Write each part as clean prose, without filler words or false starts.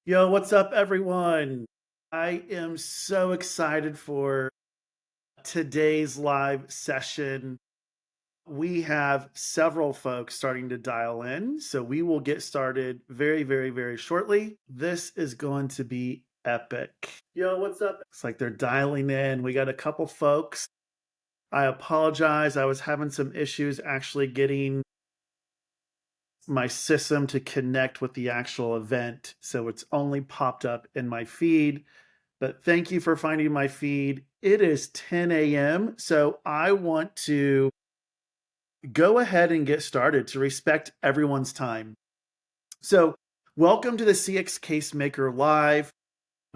Yo, what's up, everyone? I am so excited for today's live session. We have several folks starting to dial in, so we will get started very, very, very shortly. This is going to be epic. Yo, what's up? It's like they're dialing in. We got a couple folks. I apologize. I was having some issues actually getting my system to connect with the actual event, so it's only popped up in my feed. But thank you for finding my feed. It is 10 a.m., so I want to go ahead and get started to respect everyone's time. So, welcome to the CX Case Maker Live.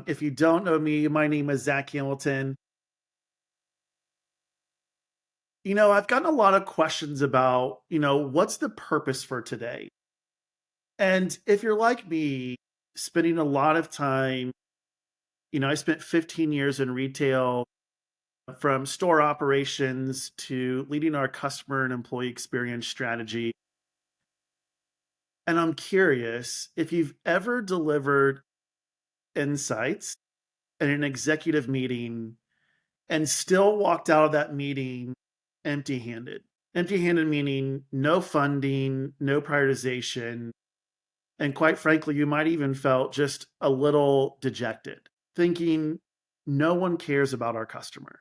If you don't know me, my name is Zach Hamilton. I've gotten a lot of questions about, what's the purpose for today? And if you're like me, spending a lot of time, I spent 15 years in retail, from store operations to leading our customer and employee experience strategy. And I'm curious if you've ever delivered insights in an executive meeting and still walked out of that meeting empty handed. Empty handed meaning no funding, no prioritization. And quite frankly, you might even felt just a little dejected, thinking no one cares about our customer.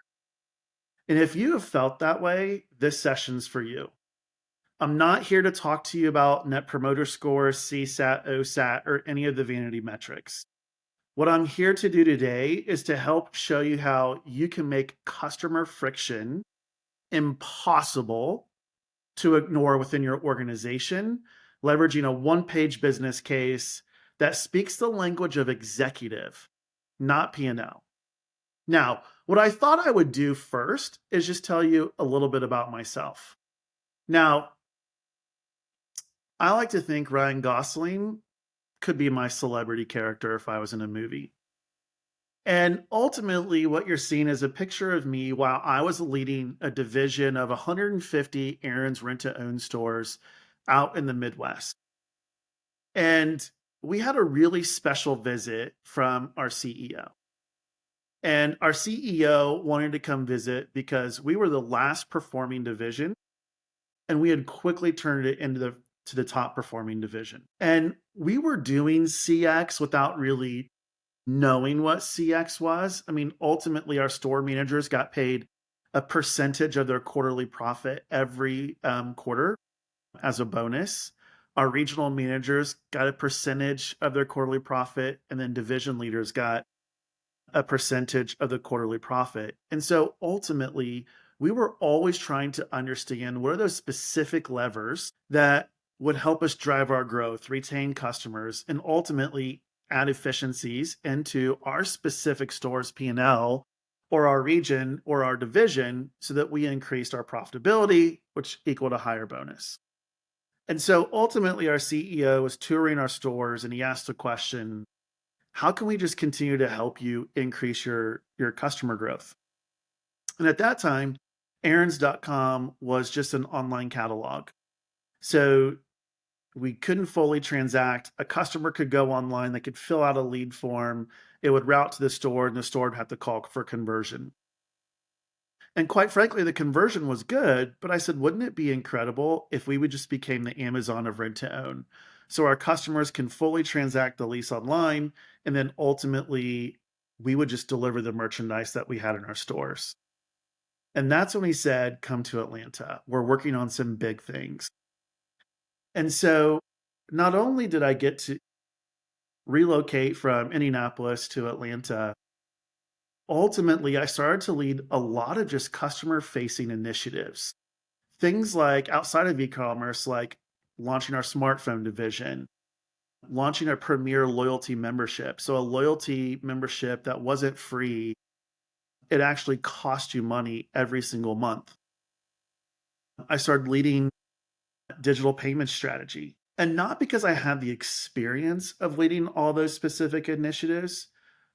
And if you have felt that way, this session's for you. I'm not here to talk to you about net promoter scores, CSAT, OSAT, or any of the vanity metrics. What I'm here to do today is to help show you how you can make customer friction impossible to ignore within your organization, leveraging a one-page business case that speaks the language of executive, not P&L. Now, what I thought I would do first is just tell you a little bit about myself. Now, I like to think Ryan Gosling could be my celebrity character if I was in a movie. And ultimately, what you're seeing is a picture of me while I was leading a division of 150 Aaron's rent to own stores out in the Midwest. And we had a really special visit from our CEO. And our CEO wanted to come visit because we were the last performing division and we had quickly turned it into the top performing division. And we were doing CX without really knowing what CX was. I mean, ultimately, our store managers got paid a percentage of their quarterly profit every quarter as a bonus. Our regional managers got a percentage of their quarterly profit, and then division leaders got a percentage of the quarterly profit. And so ultimately, we were always trying to understand what are those specific levers that would help us drive our growth, retain customers, and ultimately add efficiencies into our specific store's P&L or our region or our division so that we increased our profitability, which equaled a higher bonus. And so ultimately, our CEO was touring our stores and he asked the question, how can we just continue to help you increase your customer growth? And at that time, Aaron's.com was just an online catalog. So we couldn't fully transact. A customer could go online, they could fill out a lead form, it would route to the store, and the store would have to call for conversion. And quite frankly, the conversion was good, but I said, wouldn't it be incredible if we would just became the Amazon of rent to own? So our customers can fully transact the lease online, and then ultimately we would just deliver the merchandise that we had in our stores. And that's when we said, come to Atlanta. We're working on some big things. And so not only did I get to relocate from Indianapolis to Atlanta, ultimately I started to lead a lot of just customer facing initiatives. Things like outside of e-commerce, like launching our smartphone division, launching a premier loyalty membership. So a loyalty membership that wasn't free, it actually cost you money every single month. I started leading digital payment strategy. And not because I had the experience of leading all those specific initiatives,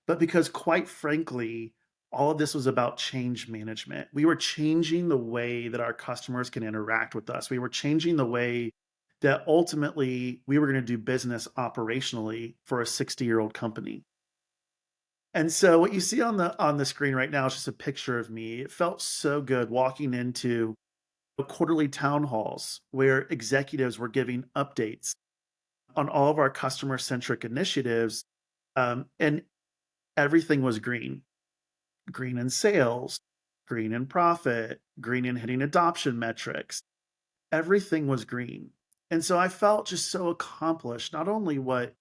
but because quite frankly, all of this was about change management. We were changing the way that our customers can interact with us. We were changing the way that ultimately we were going to do business operationally for a 60-year-old company. And so what you see on the screen right now is just a picture of me. It felt so good walking into quarterly town halls where executives were giving updates on all of our customer centric initiatives. And everything was green, green in sales, green in profit, green in hitting adoption metrics. Everything was green. And so I felt just so accomplished, not only what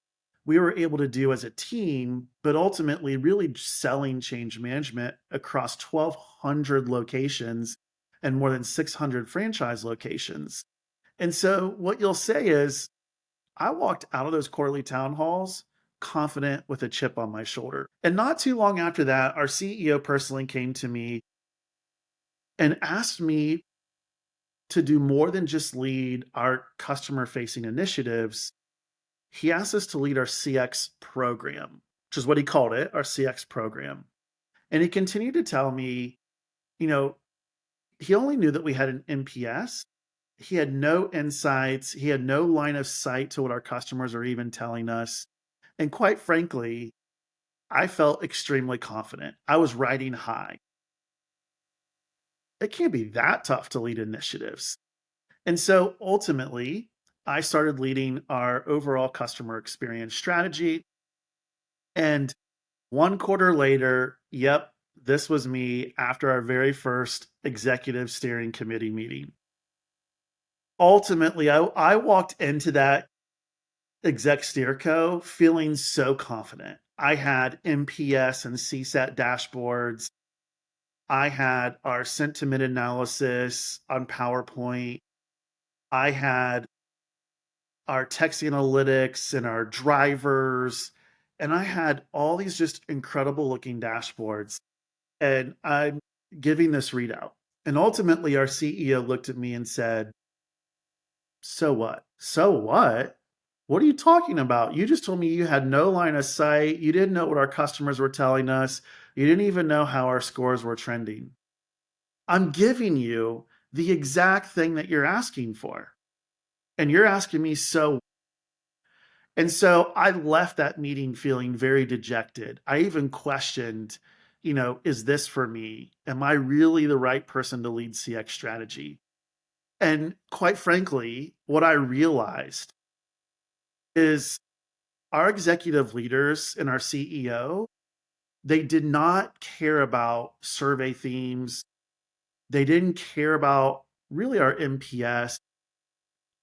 we were able to do as a team, but ultimately really selling change management across 1,200 locations and more than 600 franchise locations. And so what you'll say is, I walked out of those quarterly town halls confident with a chip on my shoulder. And not too long after that, our CEO personally came to me and asked me to do more than just lead our customer facing initiatives. He asked us to lead our CX program, which is what he called it, our CX program. And he continued to tell me, you know, he only knew that we had an NPS. He had no insights. He had no line of sight to what our customers are even telling us. And quite frankly, I felt extremely confident. I was riding high. It can't be that tough to lead initiatives. And so ultimately, I started leading our overall customer experience strategy. And 1 quarter later, yep, this was me after our very first executive steering committee meeting. Ultimately, I walked into that exec steerco feeling so confident. I had MPS and CSAT dashboards. I had our sentiment analysis on PowerPoint. I had our text analytics and our drivers. And I had all these just incredible looking dashboards. And I'm giving this readout. And ultimately, our CEO looked at me and said, so what? So what? What are you talking about? You just told me you had no line of sight. You didn't know what our customers were telling us. You didn't even know how our scores were trending. I'm giving you the exact thing that you're asking for. And you're asking me, so. And so I left that meeting feeling very dejected. I even questioned, is this for me? Am I really the right person to lead CX strategy? And quite frankly, what I realized is our executive leaders and our CEO, they did not care about survey themes. They didn't care about really our MPS.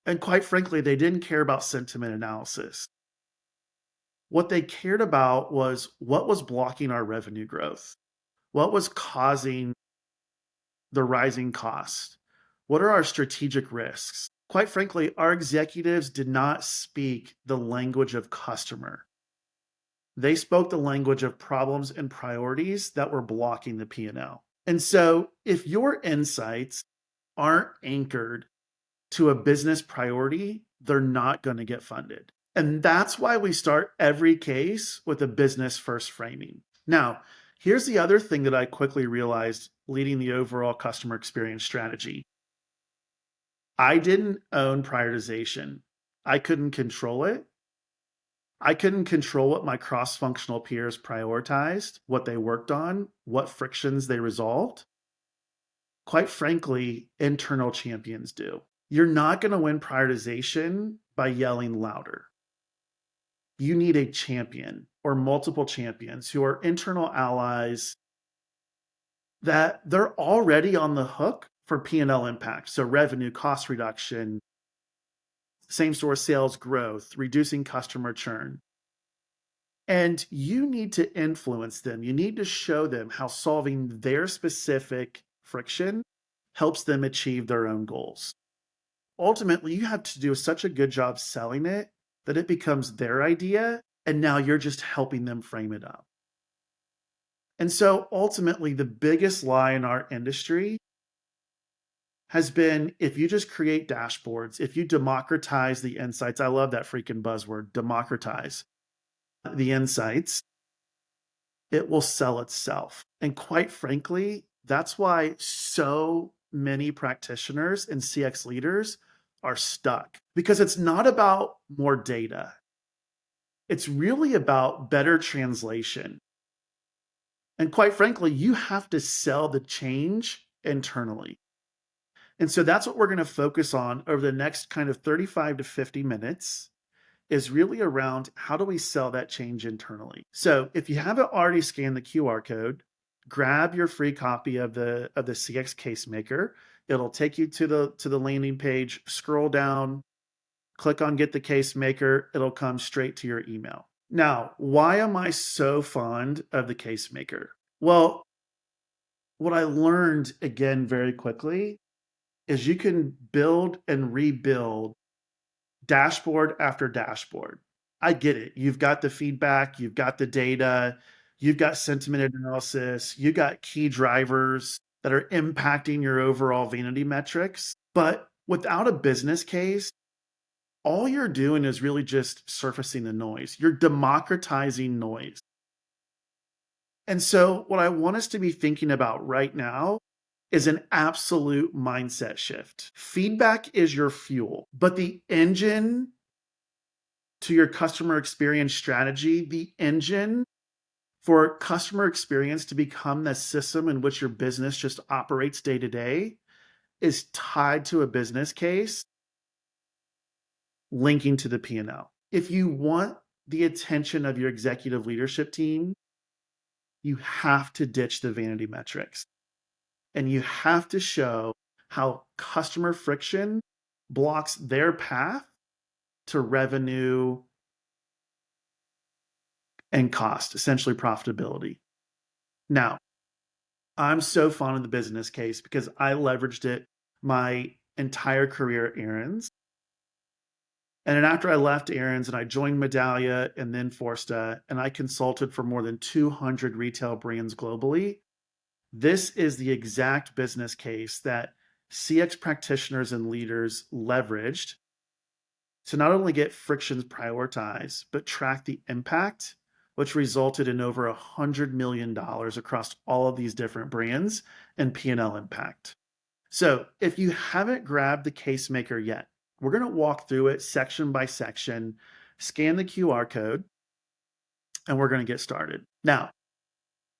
And quite frankly, they didn't care about sentiment analysis. What they cared about was what was blocking our revenue growth, what was causing the rising costs, what are our strategic risks. Quite frankly, our executives did not speak the language of customer. They spoke the language of problems and priorities that were blocking the P&L. And so if your insights aren't anchored to a business priority, they're not going to get funded. And that's why we start every case with a business first framing. Now, here's the other thing that I quickly realized leading the overall customer experience strategy. I didn't own prioritization. I couldn't control it. I couldn't control what my cross functional peers prioritized, what they worked on, what frictions they resolved. Quite frankly, internal champions do. You're not going to win prioritization by yelling louder. You need a champion or multiple champions who are internal allies that they're already on the hook for P&L impact. So revenue, cost reduction, same store sales growth, reducing customer churn. And you need to influence them. You need to show them how solving their specific friction helps them achieve their own goals. Ultimately, you have to do such a good job selling it that it becomes their idea. And now you're just helping them frame it up. And so ultimately, the biggest lie in our industry has been if you just create dashboards, if you democratize the insights, I love that freaking buzzword, democratize the insights, it will sell itself. And quite frankly, that's why so many practitioners and CX leaders are stuck. because it's not about more data. It's really about better translation. And quite frankly, you have to sell the change internally. And so that's what we're going to focus on over the next kind of 35 to 50 minutes is really around how do we sell that change internally. So if you haven't already scanned the QR code, grab your free copy of the CX case maker. It'll take you to the landing page, scroll down, click on get the case maker, it'll come straight to your email. Now, why am I so fond of the case maker? Well, what I learned again very quickly is you can build and rebuild dashboard after dashboard. I get it. You've got the feedback, you've got the data, you've got sentiment analysis, you got key drivers that are impacting your overall vanity metrics. But without a business case, all you're doing is really just surfacing the noise. You're democratizing noise. And so, what I want us to be thinking about right now is an absolute mindset shift. Feedback is your fuel, but the engine to your customer experience strategy, the engine for customer experience to become the system in which your business just operates day to day is tied to a business case linking to the P&L. If you want the attention of your executive leadership team, you have to ditch the vanity metrics and you have to show how customer friction blocks their path to revenue and cost, essentially profitability. Now, I'm so fond of the business case because I leveraged it my entire career at Aaron's. And then after I left Aaron's and I joined Medallia and then Forsta, and I consulted for more than 200 retail brands globally, this is the exact business case that CX practitioners and leaders leveraged to not only get frictions prioritized, but track the impact, which resulted in over $100 million across all of these different brands and P&L impact. So if you haven't grabbed the case maker yet, we're going to walk through it section by section, scan the QR code, and we're going to get started. Now,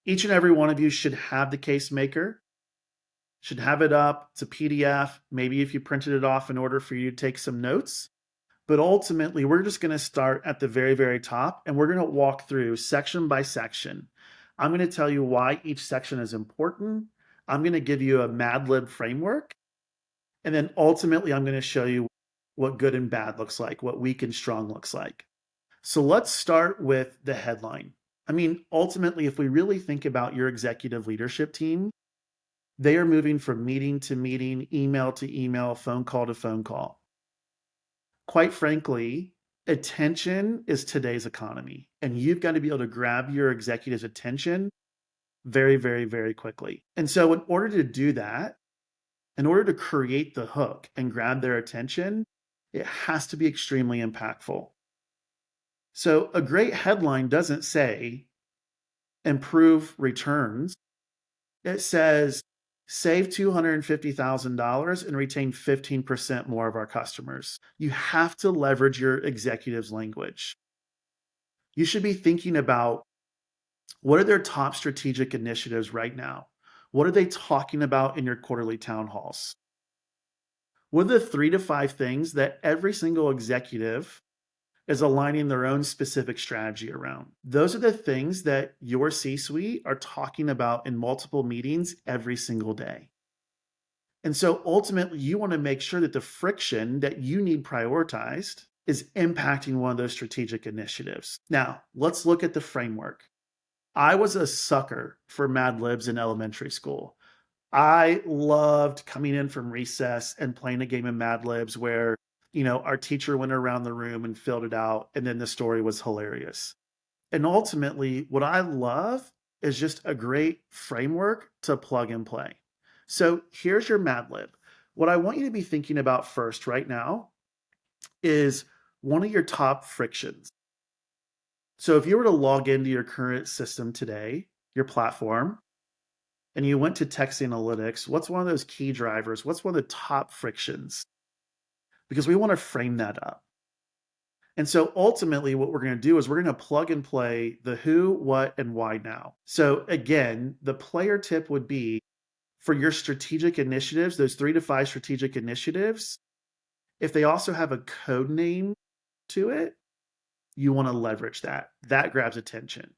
each and every one of you should have the case maker, should have it up. It's a PDF. Maybe if you printed it off in order for you to take some notes. But ultimately, we're just going to start at the very, very top, and we're going to walk through section by section. I'm going to tell you why each section is important. I'm going to give you a Mad Lib framework. And then ultimately, I'm going to show you what good and bad looks like, what weak and strong looks like. So let's start with the headline. I mean, ultimately, if we really think about your executive leadership team, they are moving from meeting to meeting, email to email, phone call to phone call. Quite frankly, attention is today's economy, and you've got to be able to grab your executive's attention very, very, very quickly. And so, in order to do that, in order to create the hook and grab their attention, it has to be extremely impactful. So, a great headline doesn't say improve returns, it says save $250,000 and retain 15% more of our customers. You have to leverage your executive's language. You should be thinking about what are their top strategic initiatives right now? What are they talking about in your quarterly town halls? What are the 3 to 5 things that every single executive is aligning their own specific strategy around? Those are the things that your C-suite are talking about in multiple meetings every single day. And so ultimately, you want to make sure that the friction that you need prioritized is impacting one of those strategic initiatives. Now, let's look at the framework. I was a sucker for Mad Libs in elementary school. I loved coming in from recess and playing a game of Mad Libs where, our teacher went around the room and filled it out, and then the story was hilarious. And ultimately, what I love is just a great framework to plug and play. So here's your Mad Lib. What I want you to be thinking about first right now is one of your top frictions. So if you were to log into your current system today, your platform, and you went to text analytics, what's one of those key drivers? What's one of the top frictions? because we want to frame that up. And so ultimately, what we're going to do is we're going to plug and play the who, what, and why now. So again, the player tip would be for your strategic initiatives, those 3 to 5 strategic initiatives, if they also have a code name to it, you want to leverage that. That grabs attention.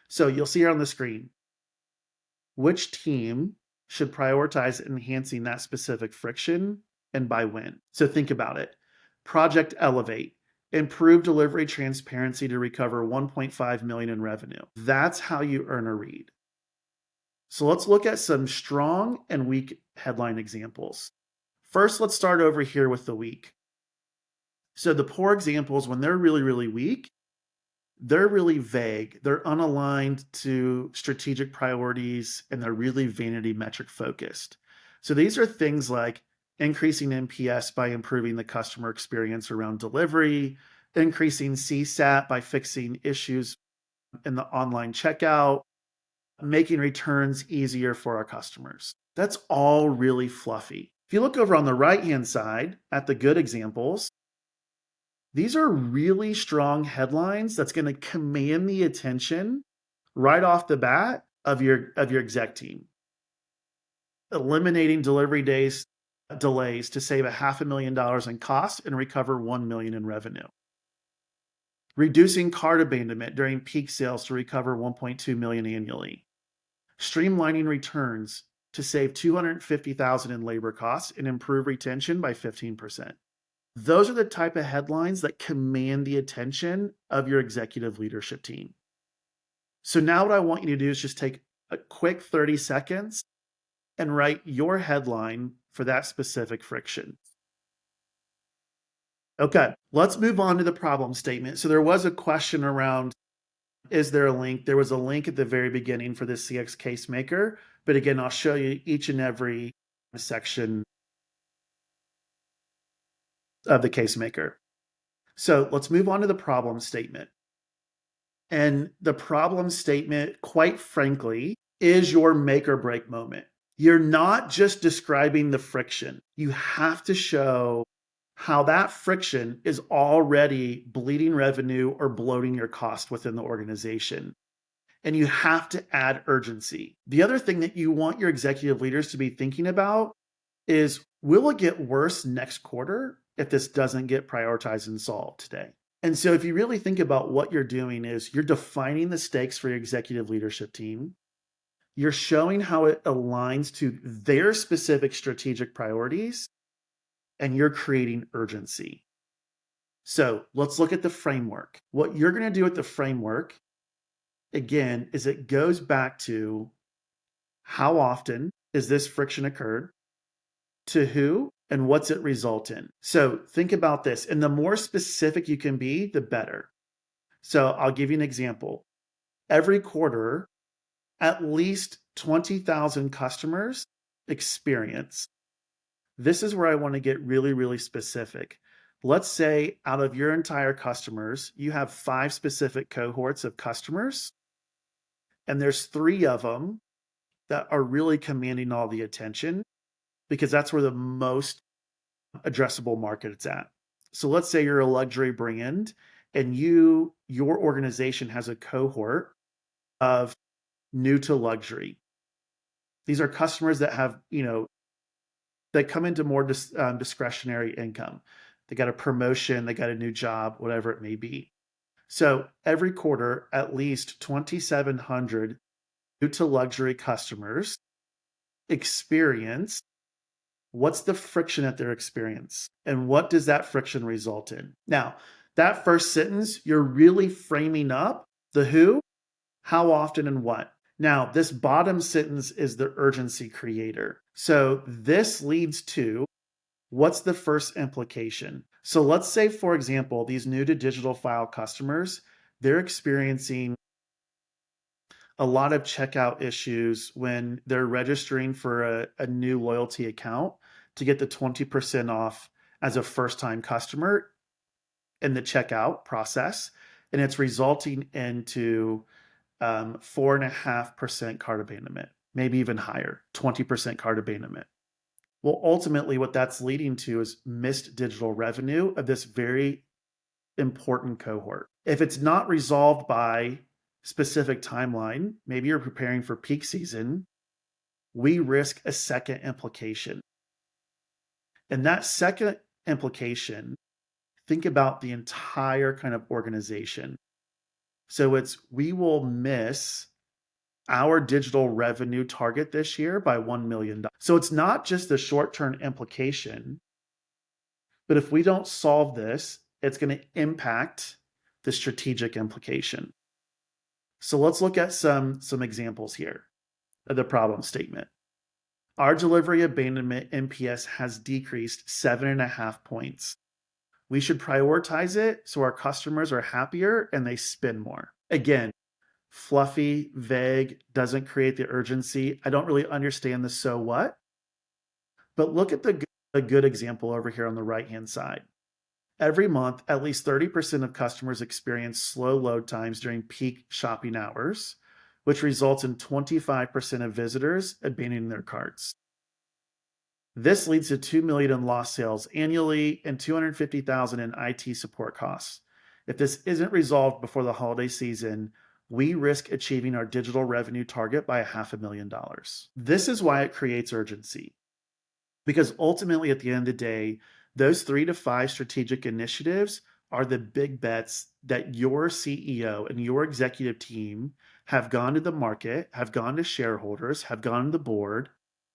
So you'll see here on the screen, which team should prioritize enhancing that specific friction and by when? So think about it. Project Elevate, improve delivery transparency to recover 1.5 million in revenue. That's how you earn a read. So let's look at some strong and weak headline examples. First, let's start over here with the weak. So the poor examples, when they're really, really weak, they're really vague. They're unaligned to strategic priorities and they're really vanity metric focused. So these are things like increasing NPS by improving the customer experience around delivery, increasing CSAT by fixing issues in the online checkout, making returns easier for our customers. That's all really fluffy. If you look over on the right-hand side at the good examples, these are really strong headlines that's going to command the attention right off the bat of your exec team. Eliminating delivery days delays to save $500,000 in costs and recover $1 million in revenue. Reducing cart abandonment during peak sales to recover $1.2 million annually. Streamlining returns to save $250,000 in labor costs and improve retention by 15%. Those are the type of headlines that command the attention of your executive leadership team. So now what I want you to do is just take a quick 30 seconds and write your headline for that specific friction. Okay, let's move on to the problem statement. So there was a question around, is there a link? There was a link at the very beginning for this CX case maker, but again, I'll show you each and every section of the case maker. So let's move on to the problem statement. And the problem statement, quite frankly, is your make or break moment. You're not just describing the friction. You have to show how that friction is already bleeding revenue or bloating your cost within the organization. And you have to add urgency. The other thing that you want your executive leaders to be thinking about is, will it get worse next quarter if this doesn't get prioritized and solved today? And so if you really think about what you're doing is you're defining the stakes for your executive leadership team. You're showing how it aligns to their specific strategic priorities, and you're creating urgency. So let's look at the framework. What you're going to do with the framework, again, is it goes back to how often is this friction occurred, to who, and what's it result in. So think about this. And the more specific you can be, the better. So I'll give you an example. Every quarter, at least 20,000 customers experience. This is where I want to get really, really specific. Let's say out of your entire customers, you have 5 specific cohorts of customers, and there's 3 of them that are really commanding all the attention because that's where the most addressable market it's at. So let's say you're a luxury brand and your organization has a cohort of new to luxury. These are customers that have, that come into more discretionary income. They got a promotion, they got a new job, whatever it may be. So every quarter, at least 2,700 new to luxury customers experience. What's the friction at their experience? And what does that friction result in? Now, that first sentence, you're really framing up the who, how often, and what. Now, this bottom sentence is the urgency creator. So this leads to, what's the first implication? So let's say, for example, these new to digital file customers, they're experiencing a lot of checkout issues when they're registering for a new loyalty account to get the 20% off as a first-time customer in the checkout process. And it's resulting into 4.5% cart abandonment, maybe even higher, 20% cart abandonment. Well, ultimately, what that's leading to is missed digital revenue of this very important cohort. If it's not resolved by specific timeline, maybe you're preparing for peak season, we risk a second implication. And that second implication, think about the entire kind of organization. So it's we will miss our digital revenue target this year by $1 million. So it's not just the short-term implication, but if we don't solve this, it's going to impact the strategic implication. So let's look at some examples here of the problem statement. Our delivery abandonment NPS has decreased 7.5 points. We should prioritize it so our customers are happier and they spend more. Again, fluffy, vague, doesn't create the urgency. I don't really understand the so what, but look at the good example over here on the right-hand side. Every month, at least 30% of customers experience slow load times during peak shopping hours, which results in 25% of visitors abandoning their carts. This leads to $2 million in lost sales annually and $250,000 in IT support costs. If this isn't resolved before the holiday season, we risk achieving our digital revenue target by $500,000. This is why it creates urgency. Because ultimately, at the end of the day, those 3 to 5 strategic initiatives are the big bets that your CEO and your executive team have gone to the market, have gone to shareholders, have gone to the board,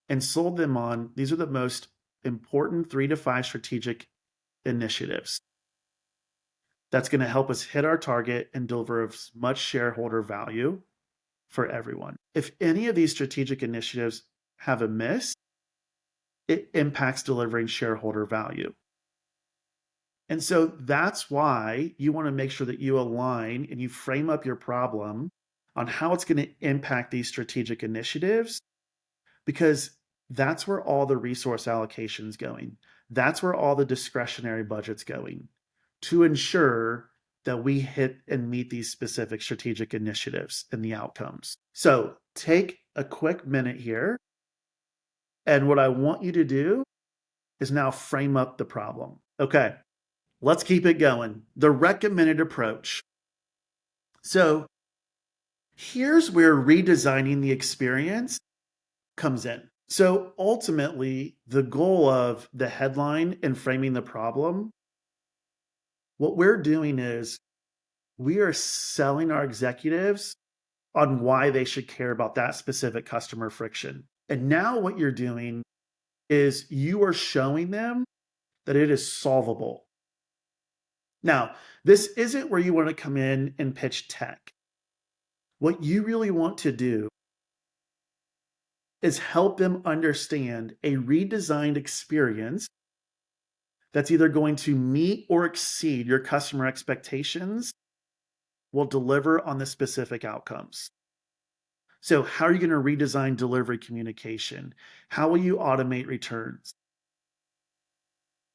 and sold them on. These are the most important 3 to 5 strategic initiatives. That's going to help us hit our target and deliver as much shareholder value for everyone. If any of these strategic initiatives have a miss, it impacts delivering shareholder value. And so that's why you want to make sure that you align and you frame up your problem on how it's going to impact these strategic initiatives, because that's where all the resource allocation is going. That's where all the discretionary budget's going to ensure that we hit and meet these specific strategic initiatives and the outcomes. So take a quick minute here. And what I want you to do is now frame up the problem. Okay, let's keep it going. The recommended approach. So here's where redesigning the experience comes in. So ultimately, the goal of the headline and framing the problem, what we're doing is we are selling our executives on why they should care about that specific customer friction. And now what you're doing is you are showing them that it is solvable. Now, this isn't where you want to come in and pitch tech. What you really want to do is help them understand a redesigned experience that's either going to meet or exceed your customer expectations, will deliver on the specific outcomes. So how are you going to redesign delivery communication? How will you automate returns?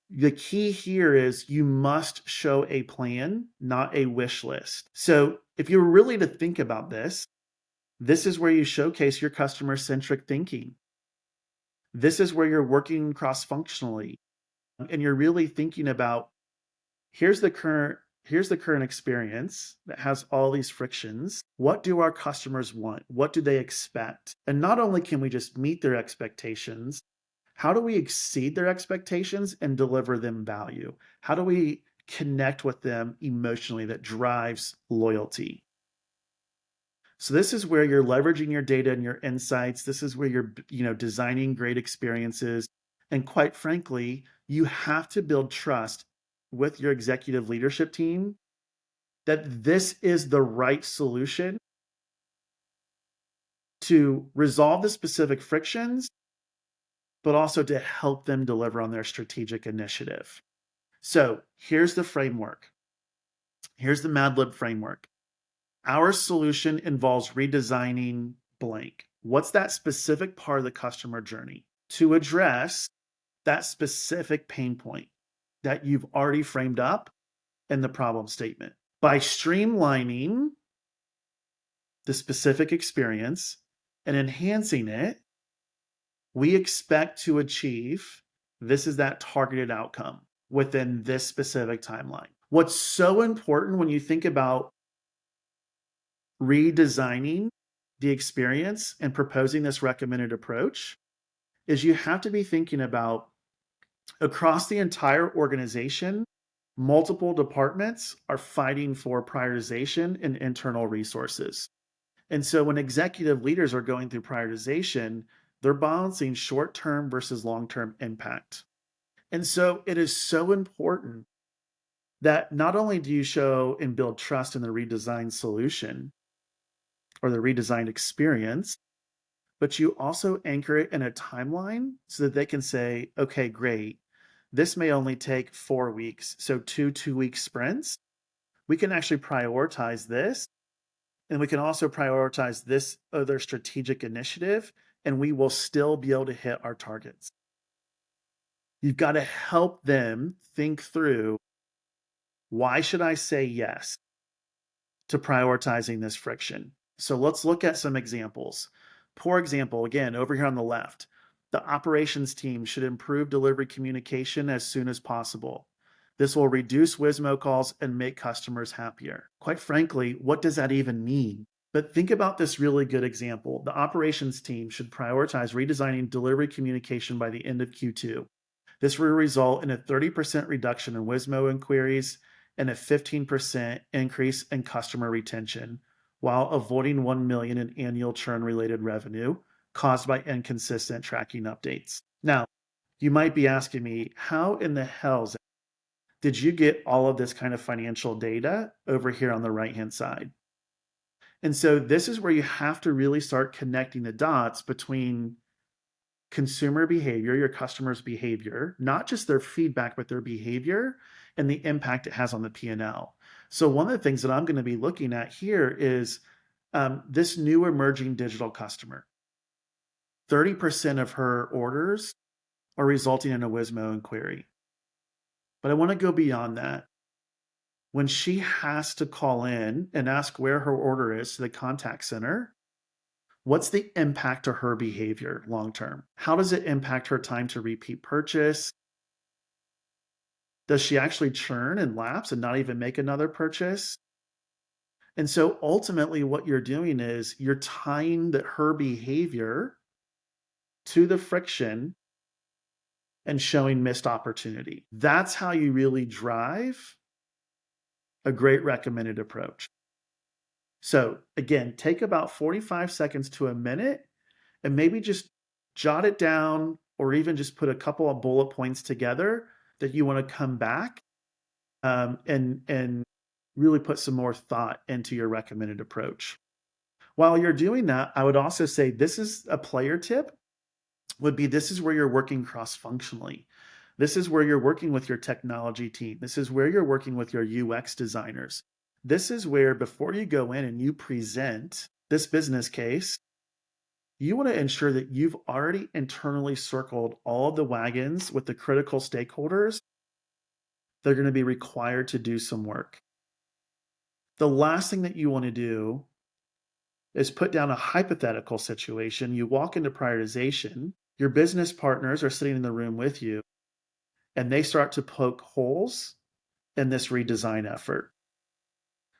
The key here is you must show a plan, not a wish list. So if you're really to think about this, this is where you showcase your customer-centric thinking. This is where you're working cross-functionally and you're really thinking about here's the current experience that has all these frictions. What do our customers want? What do they expect? And not only can we just meet their expectations, how do we exceed their expectations and deliver them value? How do we connect with them emotionally that drives loyalty? So this is where you're leveraging your data and your insights. This is where you're, designing great experiences. And quite frankly, you have to build trust with your executive leadership team that this is the right solution to resolve the specific frictions, but also to help them deliver on their strategic initiative. So here's the framework. Here's the Mad Lib framework. Our solution involves redesigning blank. What's that specific part of the customer journey to address that specific pain point that you've already framed up in the problem statement? By streamlining the specific experience and enhancing it, We expect to achieve, this is that targeted outcome within this specific timeline. What's so important when you think about redesigning the experience and proposing this recommended approach is you have to be thinking about across the entire organization, multiple departments are fighting for prioritization and internal resources. And so when executive leaders are going through prioritization, they're balancing short term versus long term impact. And so it is so important that not only do you show and build trust in the redesigned solution or the redesigned experience, but you also anchor it in a timeline so that they can say, okay, great. This may only take 4 weeks. So 2 2-week sprints. We can actually prioritize this. And we can also prioritize this other strategic initiative, and we will still be able to hit our targets. You've got to help them think through, why should I say yes to prioritizing this friction? So let's look at some examples. For example, again, over here on the left, the operations team should improve delivery communication as soon as possible. This will reduce Wismo calls and make customers happier. Quite frankly, what does that even mean? But think about this really good example. The operations team should prioritize redesigning delivery communication by the end of Q2. This will result in a 30% reduction in Wismo inquiries and a 15% increase in customer retention, while avoiding $1 million in annual churn-related revenue caused by inconsistent tracking updates. Now, you might be asking me, how in the hell did you get all of this kind of financial data over here on the right-hand side? And so this is where you have to really start connecting the dots between consumer behavior, your customers' behavior, not just their feedback, but their behavior and the impact it has on the P&L. So one of the things that I'm going to be looking at here is this new emerging digital customer. 30% of her orders are resulting in a Wismo inquiry. But I want to go beyond that. When she has to call in and ask where her order is to the contact center, what's the impact to her behavior long term? How does it impact her time to repeat purchase? Does she actually churn and lapse and not even make another purchase? And so ultimately, what you're doing is you're tying her behavior to the friction and showing missed opportunity. That's how you really drive a great recommended approach. So again, take about 45 seconds to a minute and maybe just jot it down or even just put a couple of bullet points together that you want to come back and really put some more thought into your recommended approach. While you're doing that, I would also say this is a player tip would be this is where you're working cross-functionally. This is where you're working with your technology team. This is where you're working with your UX designers. This is where before you go in and you present this business case, you want to ensure that you've already internally circled all of the wagons with the critical stakeholders. They're going to be required to do some work. The last thing that you want to do is put down a hypothetical situation. You walk into prioritization, your business partners are sitting in the room with you, and they start to poke holes in this redesign effort.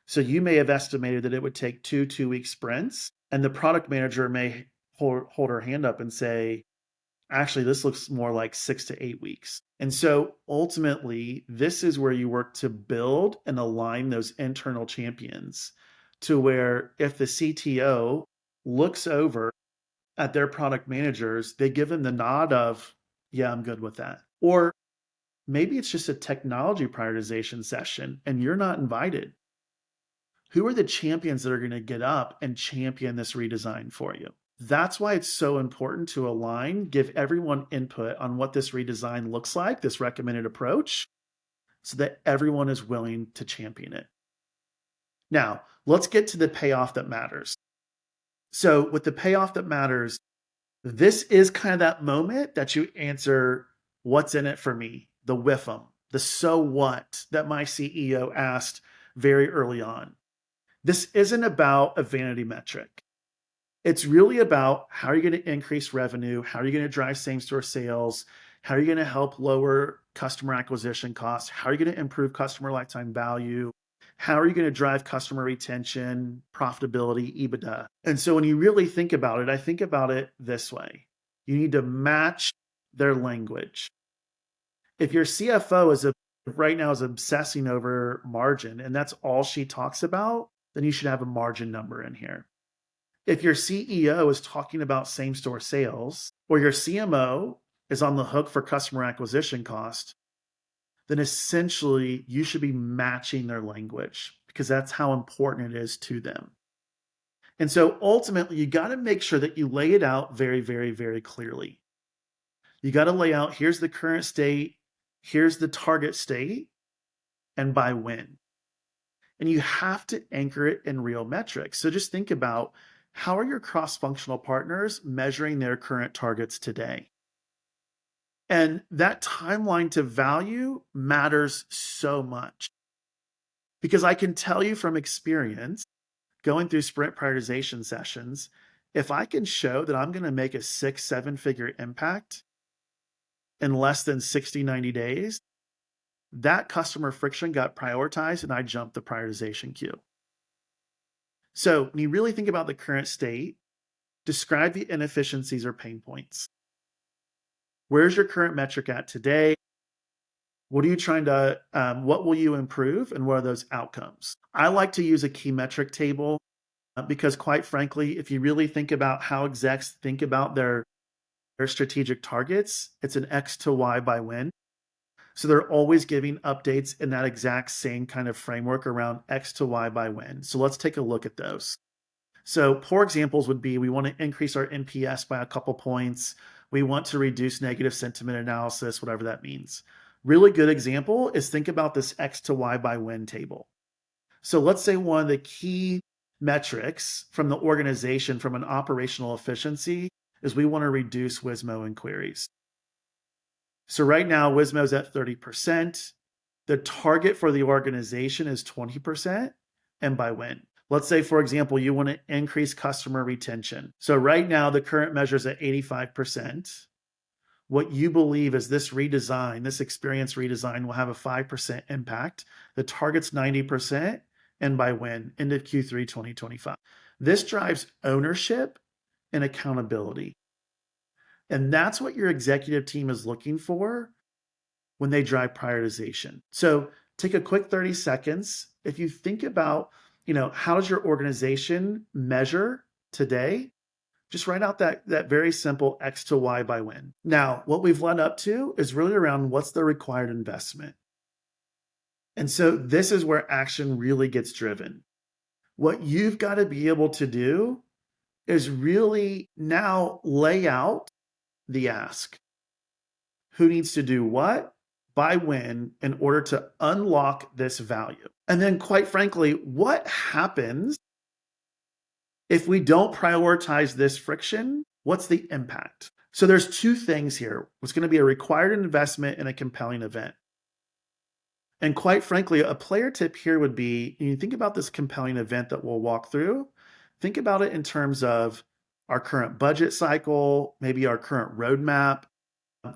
So you may have estimated that it would take 2 2-week sprints, and the product manager may hold her hand up and say, actually, this looks more like 6 to 8 weeks. And so ultimately, this is where you work to build and align those internal champions to where if the CTO looks over at their product managers, they give them the nod of, yeah, I'm good with that. Or maybe it's just a technology prioritization session and you're not invited. Who are the champions that are going to get up and champion this redesign for you? That's why it's so important to align, give everyone input on what this redesign looks like, this recommended approach, so that everyone is willing to champion it. Now, let's get to the payoff that matters. So with the payoff that matters, this is kind of that moment that you answer, what's in it for me? The WIFM, the so what that my CEO asked very early on. This isn't about a vanity metric. It's really about how are you going to increase revenue? How are you going to drive same store sales? How are you going to help lower customer acquisition costs? How are you going to improve customer lifetime value? How are you going to drive customer retention, profitability, EBITDA? And so when you really think about it, I think about it this way. You need to match their language. If your CFO right now is obsessing over margin and that's all she talks about, then you should have a margin number in here. If your CEO is talking about same store sales or your CMO is on the hook for customer acquisition cost, then essentially you should be matching their language because that's how important it is to them. And so ultimately, you got to make sure that you lay it out very, very, very clearly. You got to lay out here's the current state, here's the target state, and by when. And you have to anchor it in real metrics. So just think about how are your cross functional partners measuring their current targets today? And that timeline to value matters so much because I can tell you from experience going through sprint prioritization sessions, if I can show that I'm going to make a 6-7 figure impact in less than 60, 90 days, that customer friction got prioritized and I jumped the prioritization queue. So when you really think about the current state, describe the inefficiencies or pain points. Where's your current metric at today? What are you trying to, what will you improve and what are those outcomes? I like to use a key metric table because quite frankly, if you really think about how execs think about their strategic targets, it's an X to Y by when. So they're always giving updates in that exact same kind of framework around X to Y by when. So let's take a look at those. So poor examples would be we want to increase our NPS by a couple points. We want to reduce negative sentiment analysis, whatever that means. Really good example is think about this X to Y by when table. So let's say one of the key metrics from the organization from an operational efficiency is we want to reduce WSMO inquiries. So right now, WSMO is at 30%. The target for the organization is 20%. And by when? Let's say, for example, you want to increase customer retention. So right now, the current measure is at 85%. What you believe is this redesign, this experience redesign will have a 5% impact. The target's 90%. And by when? End of Q3 2025. This drives ownership and accountability. And that's what your executive team is looking for when they drive prioritization. So take a quick 30 seconds. If you think about, how does your organization measure today? Just write out that very simple X to Y by when. Now, what we've led up to is really around what's the required investment. And so this is where action really gets driven. What you've got to be able to do is really now lay out the ask. Who needs to do what, by when, in order to unlock this value? And then, quite frankly, what happens if we don't prioritize this friction? What's the impact? So there's two things here. What's going to be a required investment in a compelling event. And quite frankly, a player tip here would be, you think about this compelling event that we'll walk through, think about it in terms of our current budget cycle, maybe our current roadmap.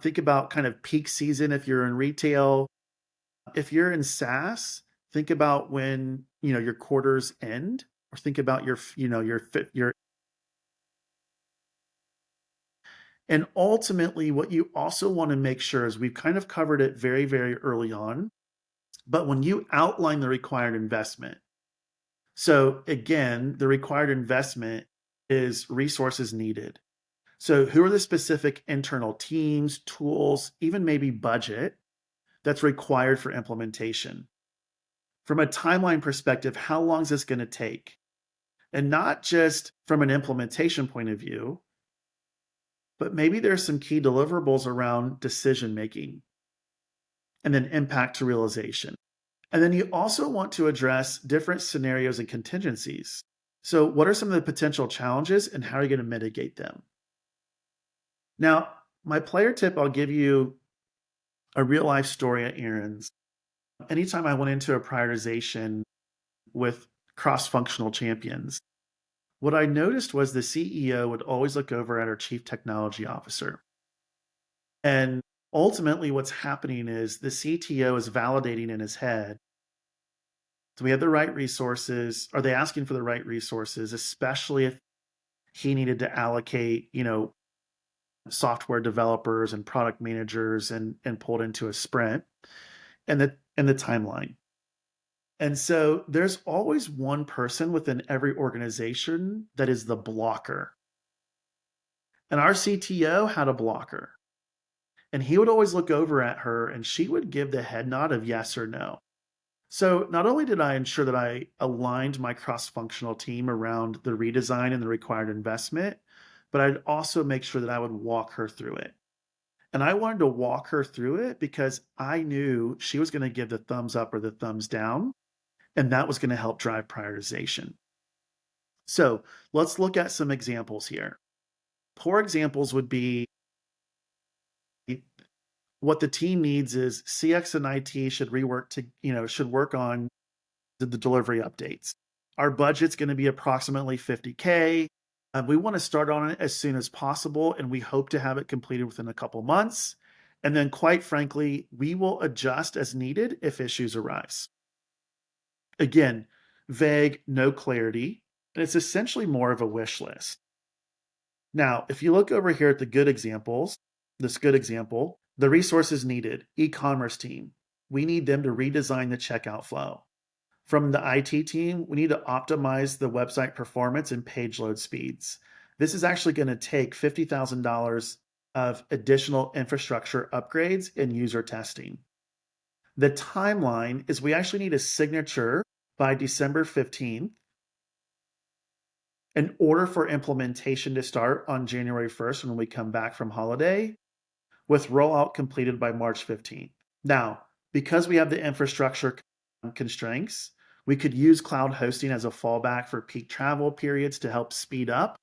Think about kind of peak season if you're in retail. If you're in SaaS, think about when, your quarters end, or think about your and ultimately what you also want to make sure is we've kind of covered it very, very early on, but when you outline the required investment. So again, the required investment is resources needed. So who are the specific internal teams, tools, even maybe budget that's required for implementation? From a timeline perspective, how long is this going to take? And not just from an implementation point of view, but maybe there's some key deliverables around decision making and then impact to realization. And then you also want to address different scenarios and contingencies. So what are some of the potential challenges and how are you going to mitigate them? Now, my player tip, I'll give you a real life story at Aaron's. Anytime I went into a prioritization with cross-functional champions, What I noticed was the CEO would always look over at our chief technology officer. And ultimately, what's happening is the CTO is validating in his head, do we have the right resources? Are they asking for the right resources, especially if he needed to allocate, software developers and product managers and pulled into a sprint and the timeline. And so there's always one person within every organization that is the blocker. And our CTO had a blocker. And he would always look over at her and she would give the head nod of yes or no. So not only did I ensure that I aligned my cross-functional team around the redesign and the required investment, but I'd also make sure that I would walk her through it. And I wanted to walk her through it because I knew she was going to give the thumbs up or the thumbs down, and that was going to help drive prioritization. So let's look at some examples here. Poor examples would be what the team needs is CX and IT should rework to, should work on the delivery updates. Our budget's going to be approximately 50K. We want to start on it as soon as possible, and we hope to have it completed within a couple months. And then, quite frankly, we will adjust as needed if issues arise. Again, vague, no clarity, and it's essentially more of a wish list. Now, if you look over here at the good examples, this good example, the resources needed, e-commerce team, we need them to redesign the checkout flow. From the IT team, we need to optimize the website performance and page load speeds. This is actually going to take $50,000 of additional infrastructure upgrades and user testing. The timeline is we actually need a signature by December 15th in order for implementation to start on January 1st when we come back from holiday, with rollout completed by March 15th. Now, because we have the infrastructure constraints, we could use cloud hosting as a fallback for peak travel periods to help speed up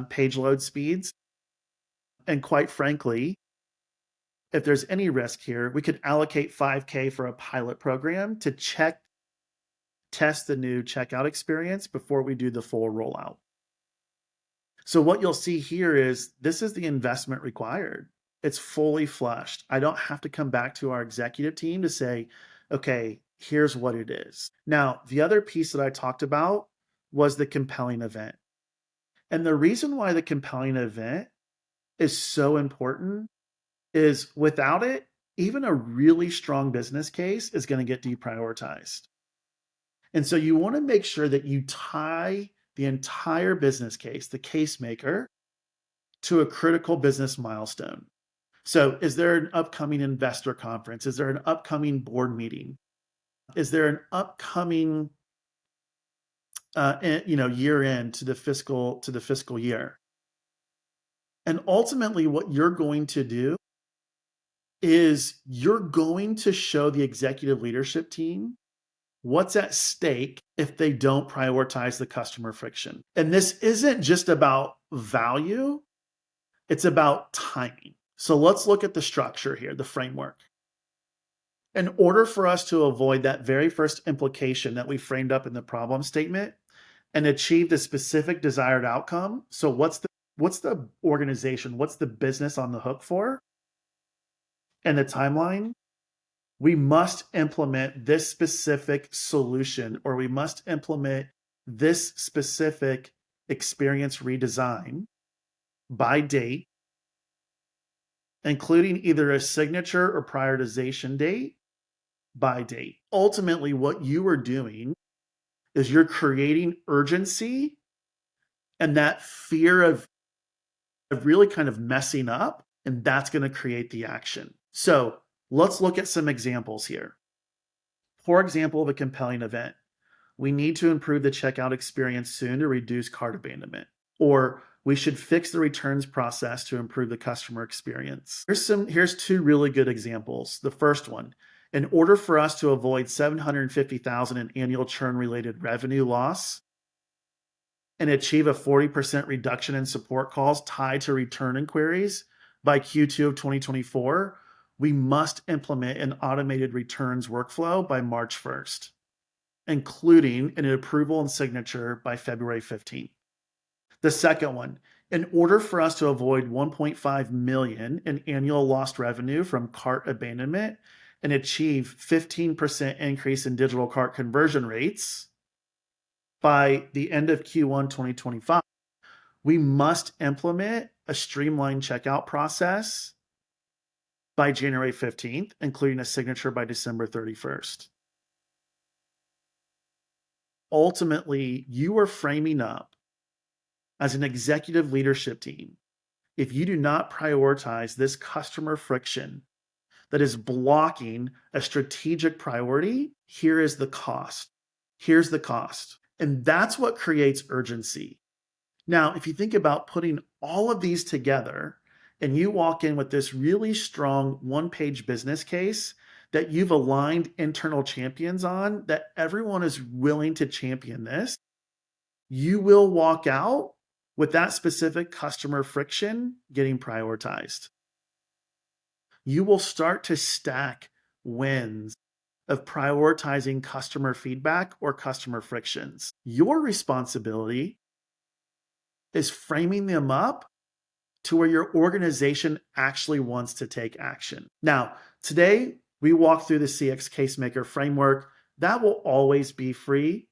page load speeds. And quite frankly, if there's any risk here, we could allocate 5K for a pilot program to test the new checkout experience before we do the full rollout. So what you'll see here is this is the investment required. It's fully flushed. I don't have to come back to our executive team to say, okay, here's what it is. Now, the other piece that I talked about was the compelling event. And the reason why the compelling event is so important is without it, even a really strong business case is going to get deprioritized. And so you want to make sure that you tie the entire business case, the case maker, to a critical business milestone. So is there an upcoming investor conference? Is there an upcoming board meeting? Is there an upcoming year end to the fiscal year? And ultimately what you're going to do is you're going to show the executive leadership team what's at stake if they don't prioritize the customer friction. And this isn't just about value, it's about timing. So let's look at the structure here, the framework. In order for us to avoid that very first implication that we framed up in the problem statement and achieve the specific desired outcome, so what's the organization, what's the business on the hook for, and the timeline, we must implement this specific solution, or we must implement this specific experience redesign by date, including either a signature or prioritization date by date. Ultimately, what you are doing is you're creating urgency and that fear of really kind of messing up, and that's going to create the action. So let's look at some examples here. For example, of a compelling event, we need to improve the checkout experience soon to reduce cart abandonment, or we should fix the returns process to improve the customer experience. Here's two really good examples. The first one, in order for us to avoid $750,000 in annual churn-related revenue loss and achieve a 40% reduction in support calls tied to return inquiries by Q2 of 2024, we must implement an automated returns workflow by March 1st, including an approval and signature by February 15th. The second one, in order for us to avoid 1.5 million in annual lost revenue from cart abandonment and achieve 15% increase in digital cart conversion rates by the end of Q1 2025, we must implement a streamlined checkout process by January 15th, including a signature by December 31st. Ultimately, you are framing up as an executive leadership team. If you do not prioritize this customer friction that is blocking a strategic priority, here is the cost. Here's the cost. And that's what creates urgency. Now, if you think about putting all of these together and you walk in with this really strong one-page business case that you've aligned internal champions on, that everyone is willing to champion this, you will walk out with that specific customer friction getting prioritized. You will start to stack wins of prioritizing customer feedback or customer frictions. Your responsibility is framing them up to where your organization actually wants to take action. Now, today we walk through the CX Casemaker framework. That will always be free.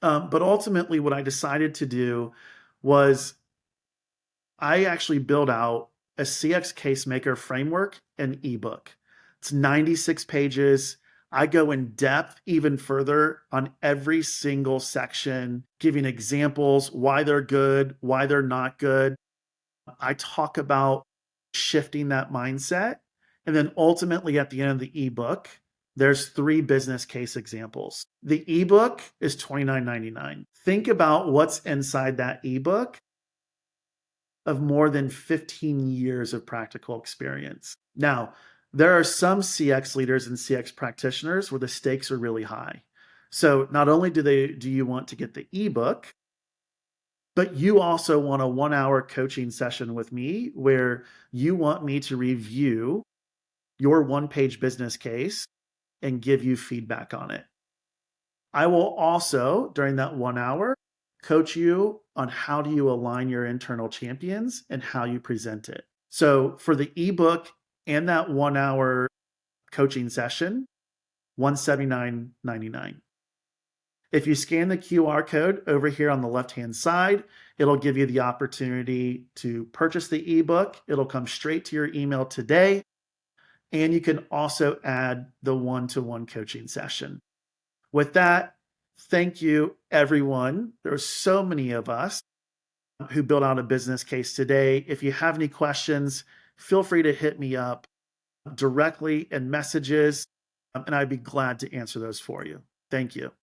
But ultimately, what I decided to do was I actually built out a CX Casemaker framework and ebook. It's 96 pages. I go in depth even further on every single section, giving examples, why they're good, why they're not good. I talk about shifting that mindset. And then ultimately at the end of the ebook, there's 3 business case examples. The ebook is $29.99. Think about what's inside that ebook of more than 15 years of practical experience. Now, there are some CX leaders and CX practitioners where the stakes are really high. So not only do you want to get the ebook, but you also want a 1-hour coaching session with me where you want me to review your one-page business case and give you feedback on it. I will also, during that 1 hour, coach you on how do you align your internal champions and how you present it. So for the ebook and that 1 hour coaching session, $179.99. If you scan the QR code over here on the left-hand side, it'll give you the opportunity to purchase the ebook. It'll come straight to your email today. And you can also add the one-to-one coaching session. With that, thank you, everyone. There are so many of us who built out a business case today. If you have any questions, feel free to hit me up directly in messages, and I'd be glad to answer those for you. Thank you.